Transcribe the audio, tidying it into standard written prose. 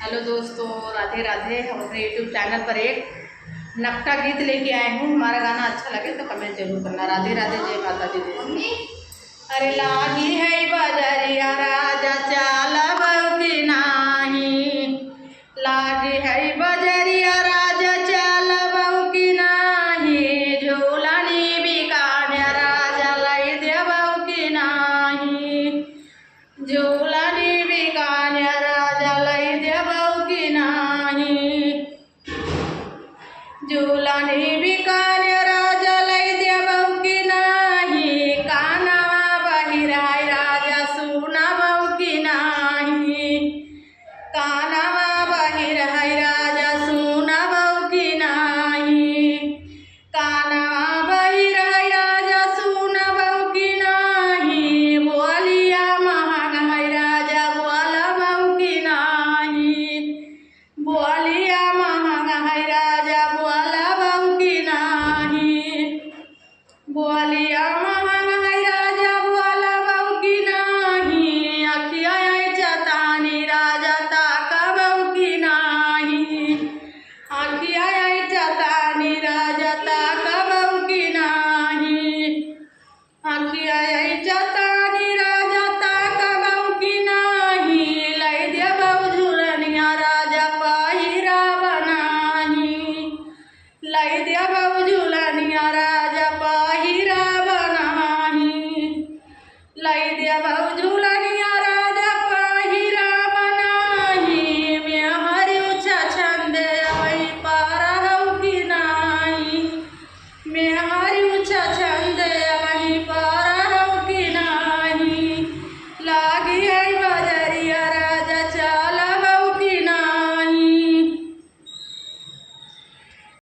Hello दोस्तों, राधे राधे। हम अपने यूट्यूब चैनल पर एक नकटा गीत लेके आए हूँ। हमारा गाना अच्छा लगे तो कमेंट जरूर करना। राधे राधे, जय माता दी देवी। अरे लागी है बजरिया राजा चाल की नाही, लागी है बजरिया राजा चाल की नाही, झोलानी बिकान्या राजा लाई देव की नाही, झोलानी बिकान्या राजा लाई देव की नाही, झोलानी बिकान्या राजा लाई देव की नाही, कानावा बहिराय राजा सुनाव की नाही, काना